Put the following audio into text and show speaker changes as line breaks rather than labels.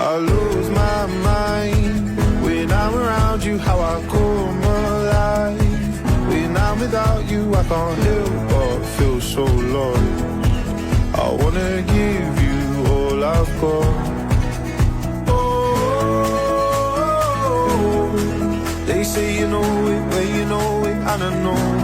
I lose my mind when I'm around you, how I come alive. When I'm without you, I can't help but feel so lost. I wanna give you all I've got. Oh, they say you know it when you know it, and I know